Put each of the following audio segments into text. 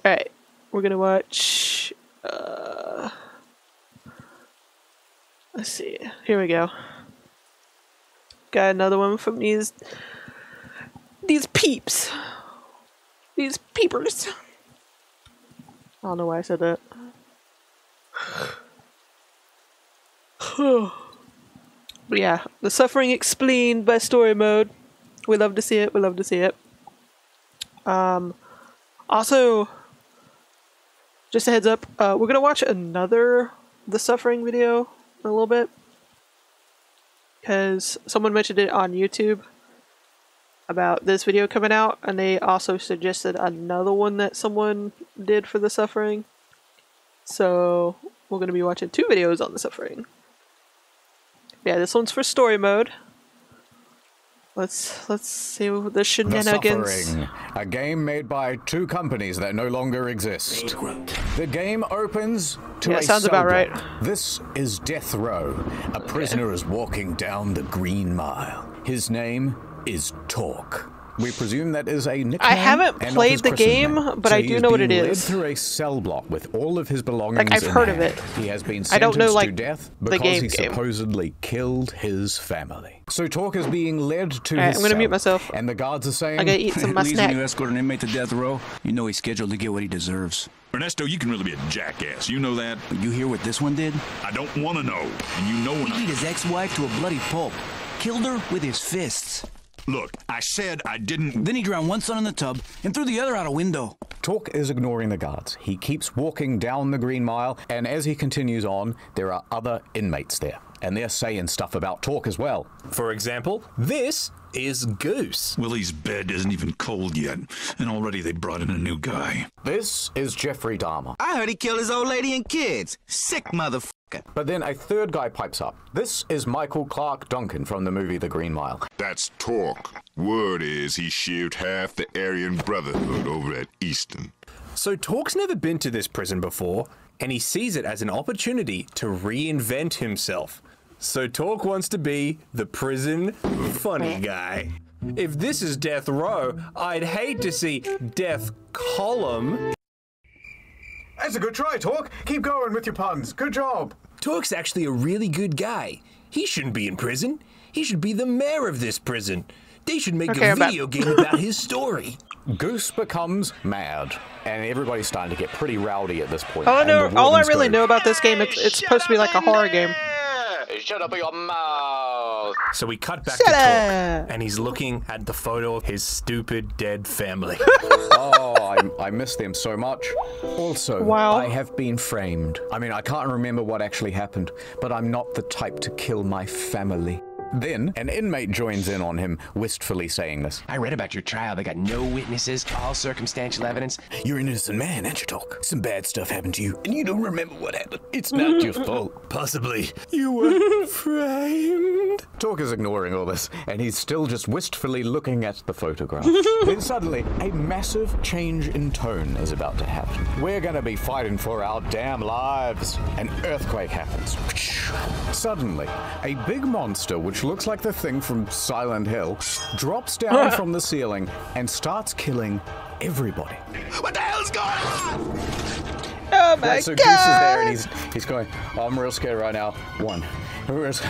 Alright, we're gonna watch, let's see, here we go. Got another one from these peeps. These peepers. I don't know why I said that. But yeah, The Suffering Expleened by Story Mode. We love to see it, we love to see it. Also, just a heads up, we're gonna watch another The Suffering video in a little bit. Because someone mentioned it on YouTube about this video coming out, and they also suggested another one that someone did for The Suffering. So we're going to be watching 2 videos on The Suffering. Yeah, this one's for story mode. Let's see the shenanigans. The Suffering, a game made by 2 companies that no longer exist. The game opens to a sounds about right. This is Death Row. A prisoner is walking down the Green Mile. His name is Talk. We presume that is a nickname. I haven't played the game, but I do know what it is. Led through a cell block with all of his belongings. Like, I've heard of it. He has been sentenced to death because he game. supposedly killed his family. So Talk is being led to his I'm gonna cell, mute myself. and the guards are saying, I gotta eat some of my snack. When you escort an inmate to death row, you know he's scheduled to get what he deserves. Ernesto, you can really be a jackass. You know that? But you hear what this one did? I don't want to know. And you know He beat his ex-wife to a bloody pulp. Killed her with his fists. Look, I said I didn't. Then he drowned one son in the tub and threw the other out a window. Talk is ignoring the guards. He keeps walking down the Green Mile, and as he continues on, there are other inmates there. And they're saying stuff about Talk as well. For example, this is Goose. Willie's bed isn't even cold yet, and already they brought in a new guy. This is Jeffrey Dahmer. I heard he killed his old lady and kids. Sick motherfucker. But then a third guy pipes up. This is Michael Clark Duncan from the movie The Green Mile. That's Talk. Word is he shaved half the Aryan Brotherhood over at Easton. So Talk's never been to this prison before, and he sees it as an opportunity to reinvent himself. So Talk wants to be the prison funny guy. If this is Death Row, I'd hate to see Death Column. That's a good try, Talk. Keep going with your puns. Good job. Talk's actually a really good guy. He shouldn't be in prison. He should be the mayor of this prison. They should make a video game about his story. Goose becomes mad, and everybody's starting to get pretty rowdy at this point. All I really know about this game, it's supposed to be like a horror game. Shut up your mouth. So we cut back to Talk, and he's looking at the photo of his stupid dead family. Oh, I miss them so much. Also, wow. I have been framed. I mean, I can't remember what actually happened, but I'm not the type to kill my family. Then, an inmate joins in on him, wistfully saying this. I read about your trial. They got no witnesses, all circumstantial evidence. You're an innocent man, ain't you, Talk? Some bad stuff happened to you, and you don't remember what happened. It's not your fault. Possibly. You were framed. Talk is ignoring all this, and he's still just wistfully looking at the photograph. Then suddenly, a massive change in tone is about to happen. We're gonna be fighting for our damn lives. An earthquake happens. Suddenly, a big monster, which looks like the thing from Silent Hill, drops down from the ceiling and starts killing everybody. What the hell's going on? Oh my so god! Goose is there and he's going, oh, I'm real scared right now. 1. This is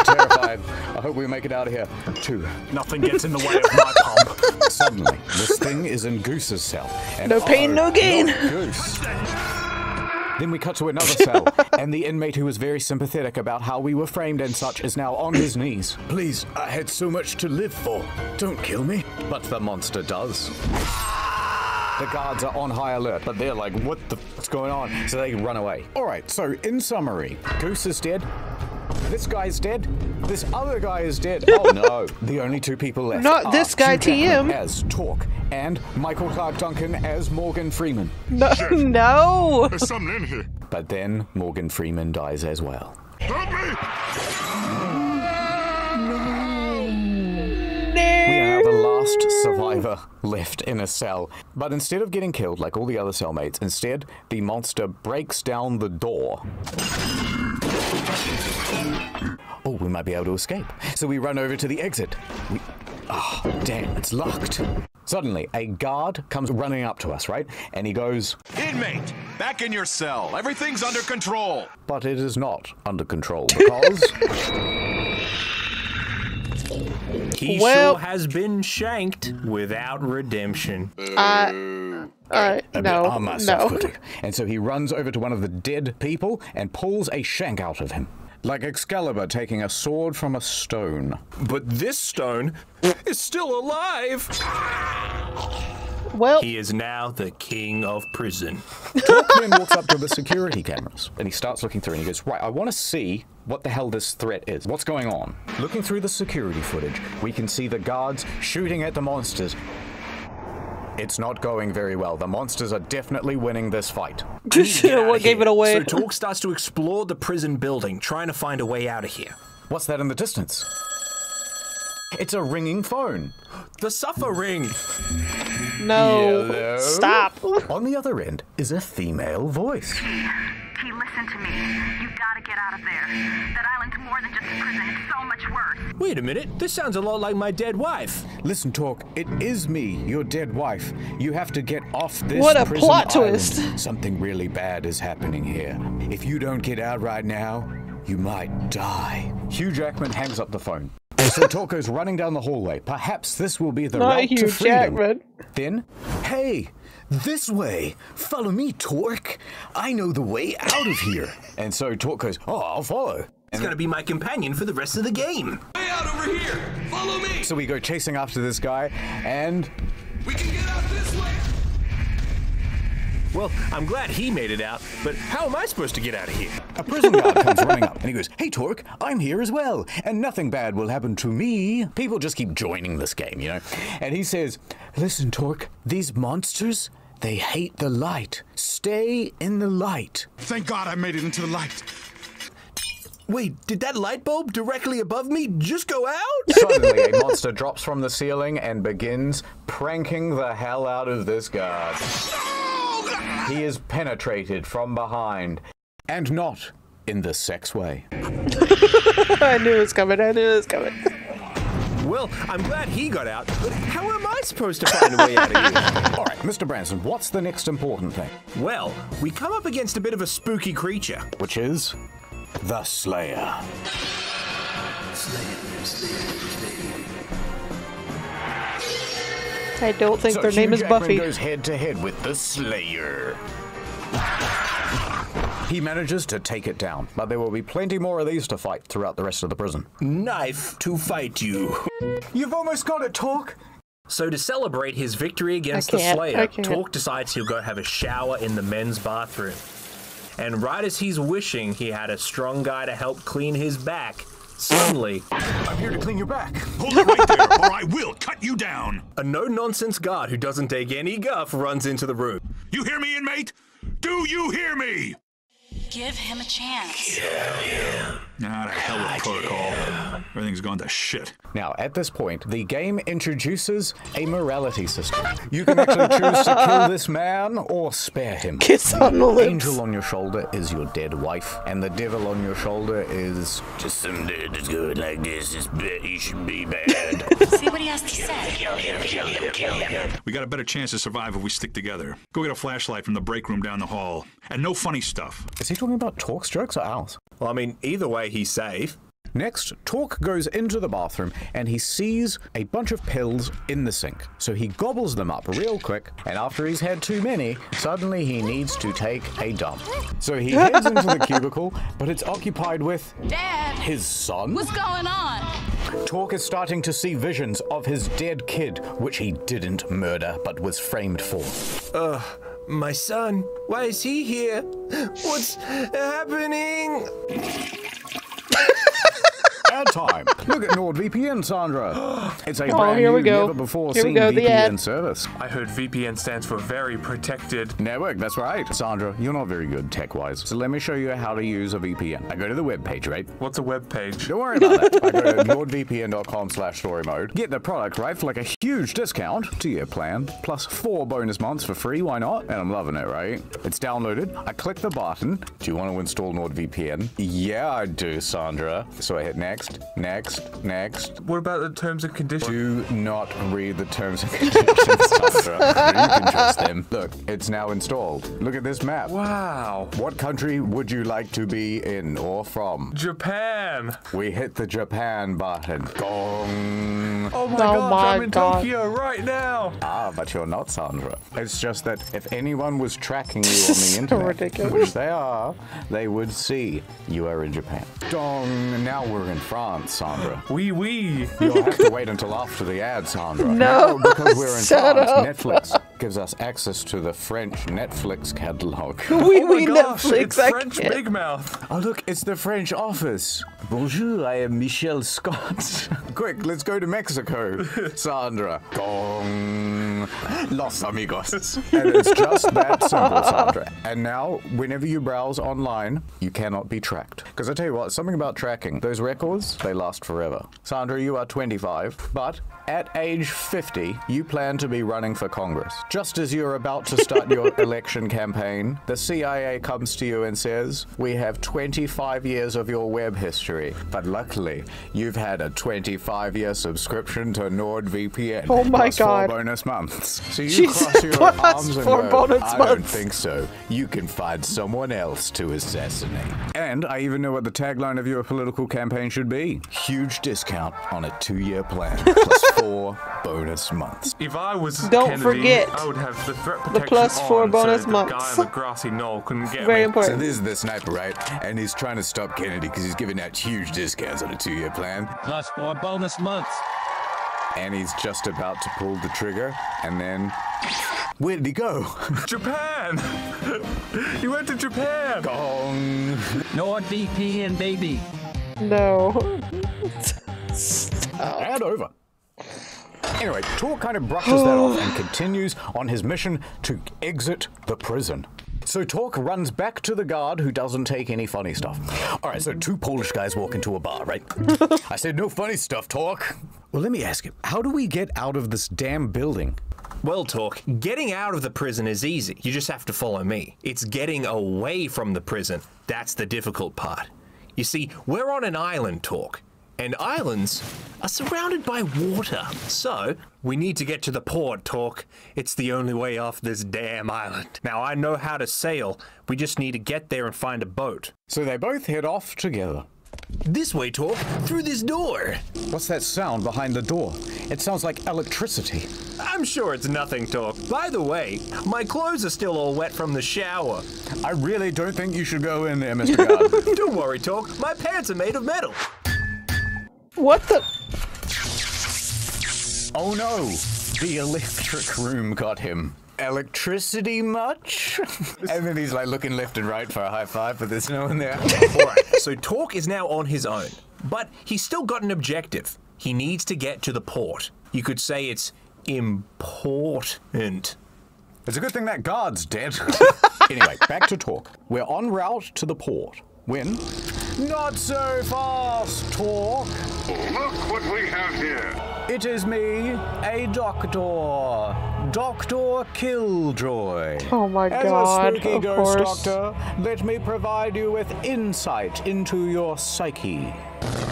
terrified. I hope we make it out of here. 2. Nothing gets in the way of my pump. Suddenly, this thing is in Goose's cell. And no pain, no gain. Goose. Then we cut to another cell, and the inmate who was very sympathetic about how we were framed and such is now on his knees. Please, I had so much to live for. Don't kill me. But the monster does. The guards are on high alert, but they're like, what's going on? So they run away. All right, so in summary, Goose is dead. This guy's dead. This other guy is dead. Oh no, the only 2 people left. Not this guy, TM. As Talk and Michael Clark Duncan as Morgan Freeman. No, no. There's something in here. But then Morgan Freeman dies as well. Help me! We are the last survivor left in a cell. But instead of getting killed like all the other cellmates, instead the monster breaks down the door. Oh, we might be able to escape. So we run over to the exit. Oh, damn, it's locked. Suddenly, a guard comes running up to us, right? And he goes, Inmate, back in your cell. Everything's under control. but it is not under control because He Well- sure has been shanked without redemption. a bit no, on my no. self-footing. And so he runs over to one of the dead people and pulls a shank out of him. Like Excalibur taking a sword from a stone. But this stone is still alive. Well, He is now the king of prison. Talk then walks up to the security cameras and he starts looking through and he goes, right, I want to see what the hell this threat is. What's going on? Looking through the security footage, we can see the guards shooting at the monsters. It's not going very well. The monsters are definitely winning this fight. what gave it away? So Talk starts to explore the prison building, trying to find a way out of here. What's that in the distance? It's a ringing phone. The Suffer Ring. No. Hello? Stop. On the other end is a female voice. T, listen to me. You gotta get out of there. That island's more than just a prison. It's so much worse. Wait a minute, this sounds a lot like my dead wife. Listen, Talk, it is me, your dead wife. You have to get off this What a prison plot island. twist. Something really bad is happening here. If you don't get out right now, you might die. Hugh Jackman hangs up the phone. So Talk goes running down the hallway. Perhaps this will be the Not route to Hugh freedom. Jackman. Then, hey, this way. Follow me, Torque. I know the way out of here. And so Torque goes, oh, I'll follow. It's gonna be my companion for the rest of the game. Way out over here. Follow me. So we go chasing after this guy, and We can get out this way. Well, I'm glad he made it out, but how am I supposed to get out of here? a prison guard comes running up, and he goes, hey, Torque, I'm here as well, and nothing bad will happen to me. People just keep joining this game, you know? And he says, listen, Torque, these monsters, they hate the light. Stay in the light. Thank God I made it into the light. Wait, did that light bulb directly above me just go out? Suddenly, a monster drops from the ceiling and begins pranking the hell out of this guard. He is penetrated from behind, and not in the sex way. I knew it was coming. I knew it was coming. Well, I'm glad he got out, but how am I supposed to find a way out of here? All right, Mr. Branson, what's the next important thing? Well, we come up against a bit of a spooky creature. Which is the Slayer. I don't think their name Hugh is Jackman Buffy. goes head to head with the Slayer. He manages to take it down, but there will be plenty more of these to fight throughout the rest of the prison. Knife to fight you. You've almost got it, Talk. So to celebrate his victory against I the can't, Slayer, I can't. Talk decides he'll go have a shower in the men's bathroom. And right as he's wishing he had a strong guy to help clean his back, suddenly, I'm here to clean your back. Hold it right there, or I will cut you down. a no-nonsense guard who doesn't take any guff runs into the room. You hear me, inmate? Do you hear me? Give him a chance. Nah, to hell with protocol. Everything's gone to shit. Now, at this point, the game introduces a morality system. You can actually choose to kill this man or spare him. Kiss on the lips. Angel on your shoulder is your dead wife, and the devil on your shoulder is just some dude that's good like this. He should be bad. See what he has to say. We got a better chance to survive if we stick together. Go get a flashlight from the break room down the hall. And no funny stuff. Is he talking about Talk's jokes or ours? Well, I mean, either way, he's safe. Next, Talk goes into the bathroom and he sees a bunch of pills in the sink. So he gobbles them up real quick, and after he's had too many, suddenly he needs to take a dump. So he heads into the cubicle, but it's occupied with Dad, his son. what's going on? Talk is starting to see visions of his dead kid, which he didn't murder but was framed for. My son, why is he here? What's happening? Ad time. Look at NordVPN, Sandra. It's a Oh, brand here new, we go. never before Here we seen go, the VPN ad. service. I heard VPN stands for Very Protected. Network, that's right. Sandra, you're not very good tech-wise, so let me show you how to use a VPN. I go to the web page, right? What's a web page? Don't worry about that. I go to nordvpn.com/storymode. Get the product, right, for like a huge discount to your plan, plus 4 bonus months for free, why not? And I'm loving it, right? It's downloaded. I click the button. Do you want to install NordVPN? Yeah, I do, Sandra. So I hit next, next. Next. What about the terms and conditions? Do not read the terms and conditions, Sandra. You can trust them. Look, it's now installed. Look at this map. Wow. What country would you like to be in or from? Japan. We hit the Japan button. Gong. Oh my gosh, I'm in Tokyo right now. Ah, but you're not, Sandra. It's just that if anyone was tracking you on the internet, ridiculous. which they are, they would see you are in Japan. Dong. Now we're in France, Sandra. Oui. You'll have to wait until after the ad, Sandra. No, because we're in shut France, up. Netflix gives us access to the French Netflix catalog. We Oh my gosh, Netflix. it's French Big Mouth. Oh, look, it's the French office. Bonjour, I am Michel Scott. Quick, let's go to Mexico, Sandra. Gong. Los amigos. And it's just that simple, Sandra. And now, whenever you browse online, you cannot be tracked. Because I tell you what, something about tracking. Those records, they last forever. Sandra, you are 25, but at age 50, you plan to be running for Congress. Just as you're about to start your election campaign, the CIA comes to you and says, we have 25 years of your web history, but luckily, you've had a 25-year subscription to NordVPN. Oh my plus God. 4 bonus months. So you Jesus, cross your plus arms and 4 go, bonus I don't months." think so. You can find someone else to assassinate. And I even know what the tagline of your political campaign should be. Huge discount on a 2-year plan, plus 4 bonus months. If I was Don't Kennedy, forget I would have the threat the protection plus 4 on bonus so months. the guy on the grassy knoll couldn't get Very me. So important. this is the sniper, right? And he's trying to stop Kennedy because he's giving out huge discounts on a 2-year plan. Plus 4 bonus months. And he's just about to pull the trigger, and then... Where did he go? Japan! He went to Japan! Gong. NordVPN, baby. No. And over. Anyway, Tor kind of brushes that off and continues on his mission to exit the prison. So Torque runs back to the guard who doesn't take any funny stuff. All right, so 2 Polish guys walk into a bar, right? I said, no funny stuff, Torque. Well, let me ask you, how do we get out of this damn building? Well, Torque, getting out of the prison is easy. You just have to follow me. It's getting away from the prison. That's the difficult part. You see, we're on an island, Torque. And islands are surrounded by water. So, we need to get to the port, Torque. It's the only way off this damn island. Now, I know how to sail. We just need to get there and find a boat. So they both head off together. This way, Torque. Through this door. What's that sound behind the door? It sounds like electricity. I'm sure it's nothing, Torque. By the way, my clothes are still all wet from the shower. I really don't think you should go in there, Mr. Guard. Don't worry, Torque. My pants are made of metal. What the? Oh no, the electric room got him. Electricity much? And then he's like looking left and right for a high five, but there's no one there. Alright, so Torque is now on his own, but he's still got an objective. He needs to get to the port. You could say it's important. It's a good thing that guard's dead. Anyway, back to Torque. We're en route to the port. When? Not so fast, Torque. Look what we have here. It is me, a doctor. Dr. Killjoy. Oh my As God, a spooky of ghost course. doctor, let me provide you with insight into your psyche.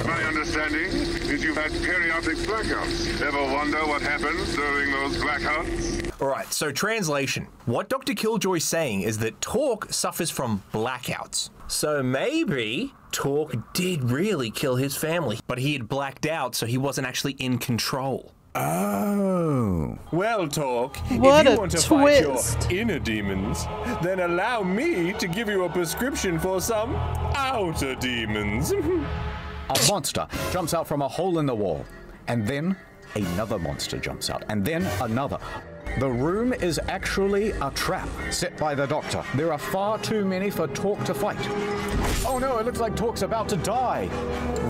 My understanding is you've had periodic blackouts. Ever wonder what happens during those blackouts? Alright, so translation. What Dr. Killjoy's saying is that Torque suffers from blackouts. So maybe Torque did really kill his family, but he had blacked out, so he wasn't actually in control. Oh. Well, Torque, What if a you want to fight your twist. inner demons, then allow me to give you a prescription for some outer demons. A monster jumps out from a hole in the wall, and then another monster jumps out, and then another. The room is actually a trap set by the doctor. There are far too many for Torque to fight. Oh no, it looks like Torque's about to die.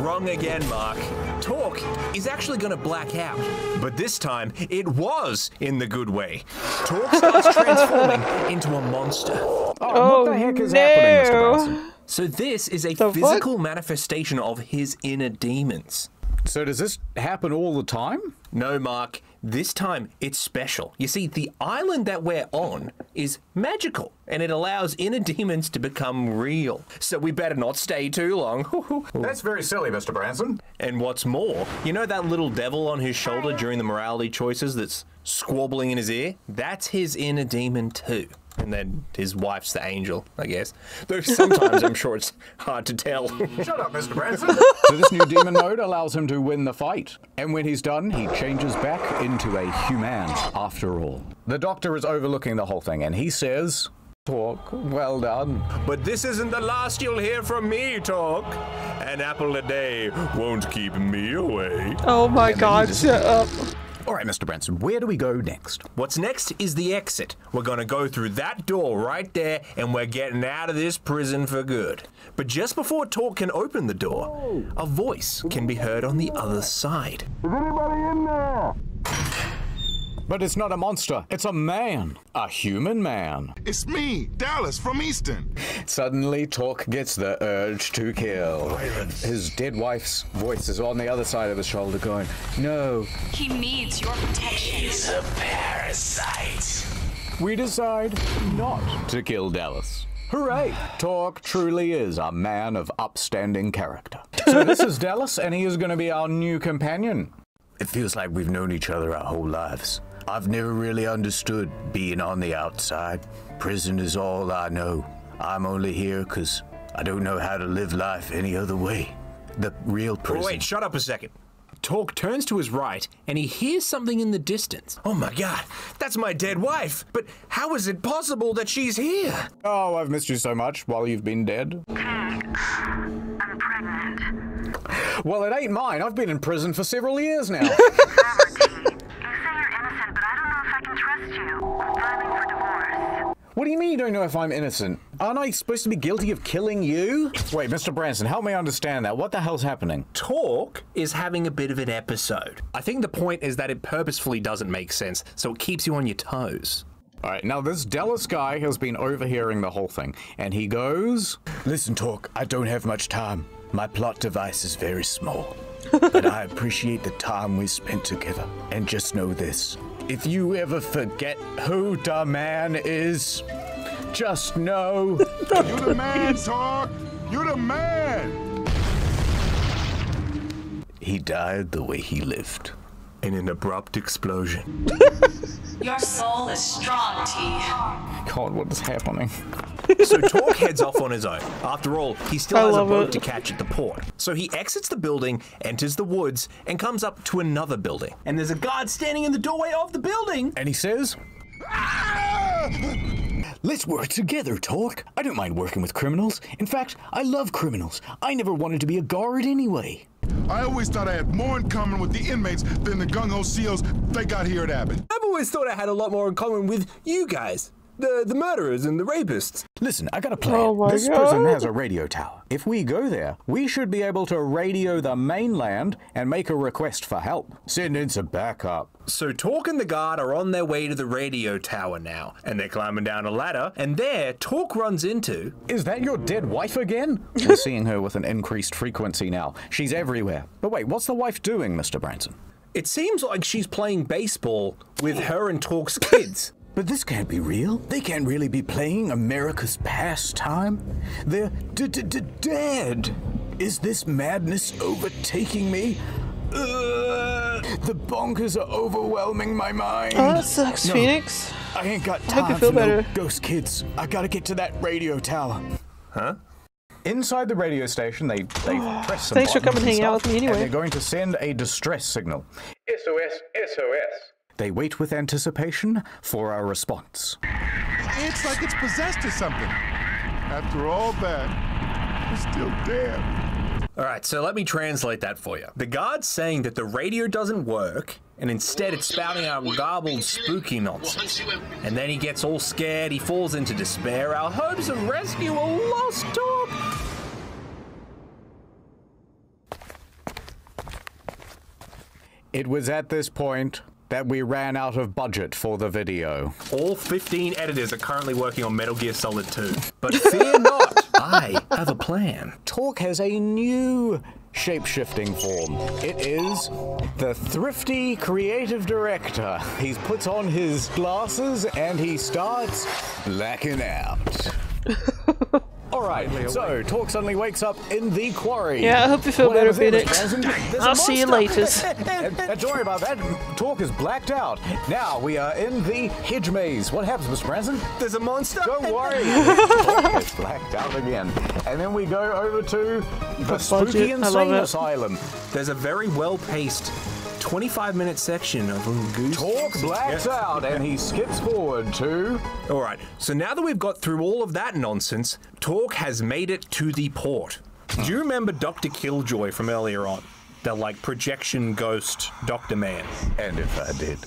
Wrong again, Mark. Torque is actually going to black out, but this time it was in the good way. Torque starts transforming into a monster. Oh, what the heck is happening, Mr. Bronson? So this is a The physical manifestation of his inner demons. So does this happen all the time? No, Mark. This time, it's special. You see, the island that we're on is magical, and it allows inner demons to become real. So we better not stay too long. That's very silly, Mr. Branson. And what's more, you know that little devil on his shoulder during the morality choices that's squabbling in his ear? That's his inner demon too. And then his wife's the angel, I guess. Though sometimes I'm sure it's hard to tell. Shut up, Mr. Branson. So this new demon mode allows him to win the fight. And when he's done, he changes back into a human after all. The doctor is overlooking the whole thing, and he says, Talk, well done. But this isn't the last you'll hear from me, Talk. An apple a day won't keep me away. Oh my God, shut up. All right, Mr. Branson, where do we go next? What's next is the exit. We're gonna go through that door right there, and we're getting out of this prison for good. But just before Talk can open the door, a voice can be heard on the other side. Is anybody in there? But it's not a monster, it's a man. A human man. It's me, Dallas from Easton. Suddenly, Talk gets the urge to kill. His dead wife's voice is on the other side of his shoulder going, no. He needs your protection. He's a parasite. We decide not to kill Dallas. Hooray! Talk truly is a man of upstanding character. So this is Dallas, and he is going to be our new companion. It feels like we've known each other our whole lives. I've never really understood being on the outside. Prison is all I know. I'm only here because I don't know how to live life any other way. The real prison. Oh, wait, shut up a second. Talk turns to his right, and he hears something in the distance. Oh my God, that's my dead wife. But how is it possible that she's here? Oh, I've missed you so much while you've been dead. I'm pregnant. Well, it ain't mine. I've been in prison for several years now. You say you're innocent, but I don't know if I can trust you. I'm filing for divorce. What do you mean you don't know if I'm innocent? Aren't I supposed to be guilty of killing you? Wait, Mr. Branson, help me understand that. What the hell's happening? Talk is having a bit of an episode. I think the point is that it purposefully doesn't make sense, so it keeps you on your toes. All right, now this Dallas guy has been overhearing the whole thing, and he goes, Listen, Talk, I don't have much time. My plot device is very small, but I appreciate the time we spent together. And just know this, if you ever forget who the man is, just know... You the man, Talk. You the man. He died the way he lived. In an abrupt explosion. Your soul is strong, T. God, what is happening? So Talk heads off on his own. After all, he still has a boat it. to catch at the port. So he exits the building, enters the woods, and comes up to another building. And there's a guard standing in the doorway of the building. And he says, Let's work together, Talk. I don't mind working with criminals. In fact, I love criminals. I never wanted to be a guard anyway. I always thought I had more in common with the inmates than the gung-ho SEALs they got here at Abbott. I've always thought I had a lot more in common with you guys. The murderers and the rapists. Listen, I got a plan. Oh my This God. prison has a radio tower. If we go there, we should be able to radio the mainland and make a request for help. Send in some backup. So Talk and the guard are on their way to the radio tower now, and they're climbing down a ladder, and there, Talk runs into... Is that your dead wife again? We're seeing her with an increased frequency now. She's everywhere. But wait, what's the wife doing, Mr. Branson? It seems like she's playing baseball with her and Talk's kids. But this can't be real. They can't really be playing America's pastime. They're dead. Is this madness overtaking me? The bonkers are overwhelming my mind. Oh, that sucks, No, Phoenix. I ain't got I hope you time feel for no better. ghost kids. I gotta get to that radio tower. Huh? Inside the radio station, they press some Thanks for buttons coming and hanging out stuff, with me anyway. And they're going to send a distress signal. SOS, SOS. They wait with anticipation for our response. It's like it's possessed or something. After all that, it's still dead. All right, so let me translate that for you. The guard's saying that the radio doesn't work, and instead it's spouting out garbled, spooky nonsense. And then he gets all scared, he falls into despair. Our hopes of rescue are lost, Talk. It was at this point that we ran out of budget for the video. All 15 editors are currently working on Metal Gear Solid 2. But fear not, I have a plan. Talk has a new shape-shifting form. It is the thrifty creative director. He puts on his glasses and he starts blacking out. Alright, so Torque suddenly wakes up in the quarry. Yeah, I hope you feel better, Phoenix. I'll see you later. And don't worry about that. Torque is blacked out. Now we are in the hedge maze. What happens, Mr. Branson? There's a monster. Don't worry. Torque is blacked out again. And then we go over to the spooky insane asylum. There's a very well-paced 25-minute section of Goose. Torque blacks out and he skips forward to... Alright, so now that we've got through all of that nonsense, Torque has made it to the port. Do you remember Dr. Killjoy from earlier on? The, like, projection ghost Dr. Man. And if I did.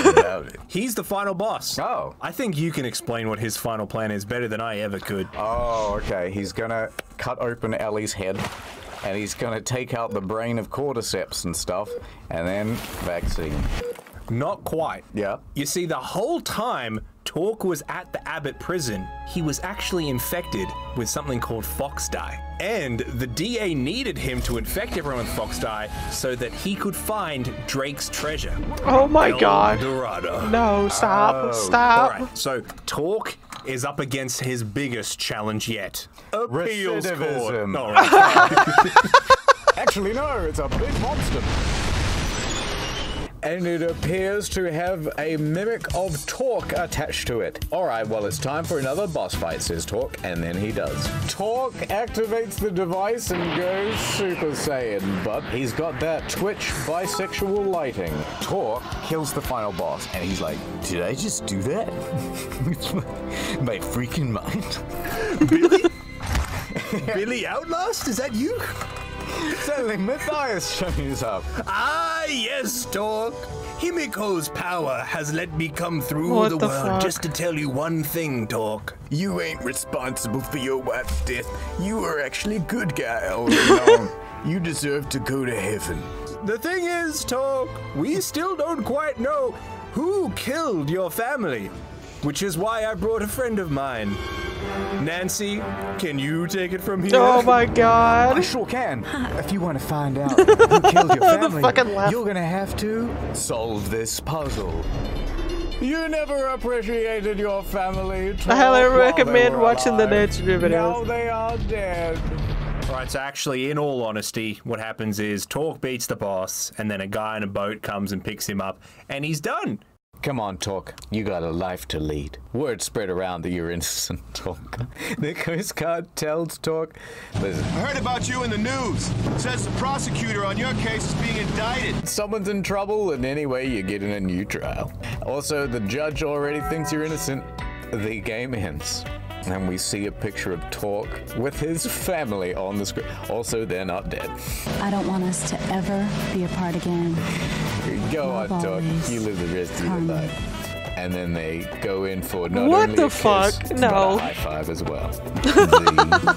What about it? He's the final boss. Oh. I think you can explain what his final plan is better than I ever could. Oh, okay. He's gonna cut open Ellie's head. And he's gonna take out the brain of cordyceps and stuff, and then vaccine. Not quite. Yeah. You see, the whole time Torque was at the Abbott prison, he was actually infected with something called fox dye. And the DA needed him to infect everyone with fox dye so that he could find Drake's treasure. Oh my God. Dorado. No, stop. Stop. Alright, so Torque is up against his biggest challenge yet. Appeals court. Oh, right. Actually, no, it's a big monster. And it appears to have a mimic of Torque attached to it. Alright, well, it's time for another boss fight, says Torque, and then he does. Torque activates the device and goes Super Saiyan, but he's got that Twitch bisexual lighting. Torque kills the final boss, and he's like, did I just do that? My freaking mind. Billy? Billy Outlast? Is that you? Suddenly, Matthias shows up. Ah, yes, Torque. Himiko's power has let me come through the world just to tell you one thing, Torque. You ain't responsible for your wife's death. You were actually a good guy all along. You deserve to go to heaven. The thing is, Torque, we still don't quite know who killed your family, which is why I brought a friend of mine. Nancy, can you take it from here? Oh my God. I sure can. If you want to find out who killed your family, you're gonna have to solve this puzzle. You never appreciated your family. I highly recommend watching the Nancy videos. Now they are dead. Right, so actually, in all honesty, what happens is Torque beats the boss, and then a guy in a boat comes and picks him up, and he's done. Come on, Torque. You got a life to lead. Word spread around that you're innocent, Torque. The Coast Guard tells Torque, listen. I heard about you in the news. It says the prosecutor on your case is being indicted. Someone's in trouble, and anyway, you're getting a new trial. Also, the judge already thinks you're innocent. The game ends. And we see a picture of Torque with his family on the screen. Also, they're not dead. I don't want us to ever be apart again. Go on, Torque. You live the rest of your life. And then they go in for not what only the a kiss, fuck? but No. a high five as well. The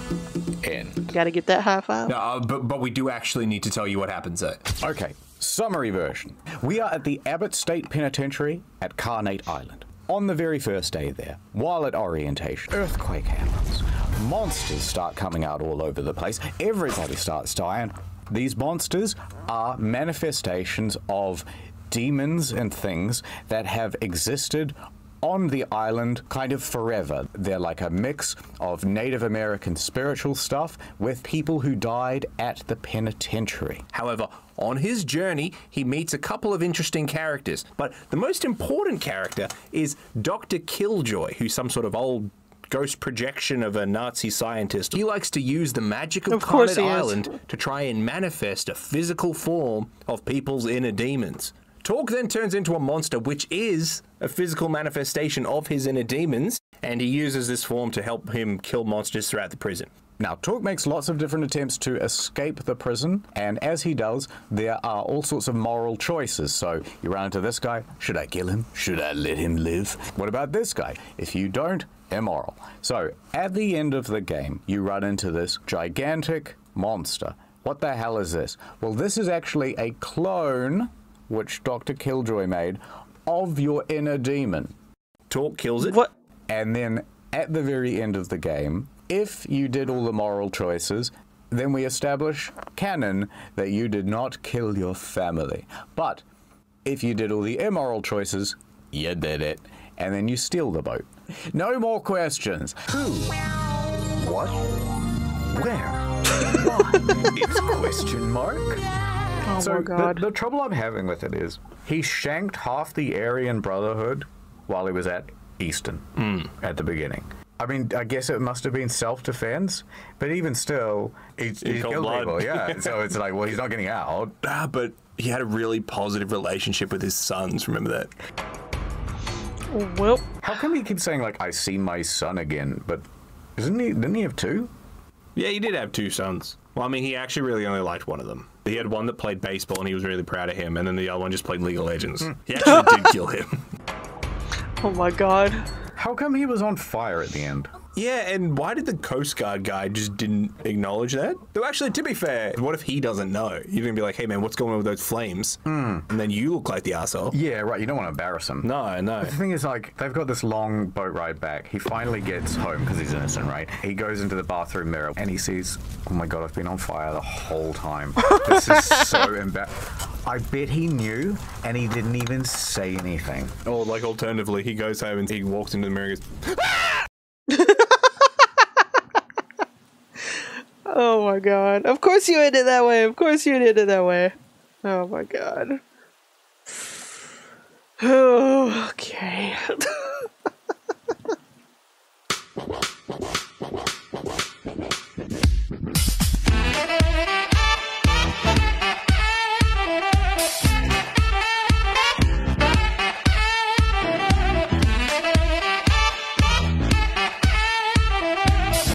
end. Gotta get that high five. No, but we do actually need to tell you what happens there. Okay, summary version. We are at the Abbott State Penitentiary at Carnate Island. On the very first day there, while at orientation, earthquake happens. Monsters start coming out all over the place. Everybody starts dying. These monsters are manifestations of demons and things that have existed on the island kind of forever. They're like a mix of Native American spiritual stuff with people who died at the penitentiary. However, on his journey, he meets a couple of interesting characters, but the most important character is Dr. Killjoy, who's some sort of old ghost projection of a Nazi scientist. He likes to use the magic of Carnate Island to try and manifest a physical form of people's inner demons. Torque then turns into a monster, which is a physical manifestation of his inner demons, and he uses this form to help him kill monsters throughout the prison. Now, Torque makes lots of different attempts to escape the prison, and as he does, there are all sorts of moral choices. So, you run into this guy, should I kill him? Should I let him live? What about this guy? If you don't, immoral. So, at the end of the game, you run into this gigantic monster. What the hell is this? Well, this is actually a clone, which Dr. Killjoy made, of your inner demon. Torque kills it. What? And then, at the very end of the game, if you did all the moral choices, Then we establish, canon, that you did not kill your family. But if you did all the immoral choices, you did it. And then you steal the boat. No more questions. Who? What? Where? Why? It's question mark. Oh my God. The trouble I'm having with it is he shanked half the Aryan Brotherhood while he was at Easton at the beginning. I mean, I guess it must have been self-defense, but even still, he killed people, yeah. So it's like, well, he's not getting out. But he had a really positive relationship with his sons, remember that? Well, how come he keeps saying, like, I see my son again, but didn't he have two? Yeah, he did have two sons. Well, I mean, he actually really only liked one of them. He had one that played baseball, and he was really proud of him, and then the other one just played League of Legends. He actually did kill him. Oh my God. How come he was on fire at the end? Yeah, and why did the Coast Guard guy just didn't acknowledge that? Though actually, to be fair, what if he doesn't know? You're going to be like, hey man, what's going on with those flames? And then you look like the asshole. Yeah, right, you don't want to embarrass him. No. The thing is, like, they've got this long boat ride back. He finally gets home because he's innocent, right? He goes into the bathroom mirror and he sees, oh my God, I've been on fire the whole time. This is so embarrassing. I bet he knew and he didn't even say anything. Or like alternatively, he goes home and he walks into the mirror and goes, ah! Oh my God. Of course you ended that way. Of course you ended it that way. Oh my God. Oh, okay.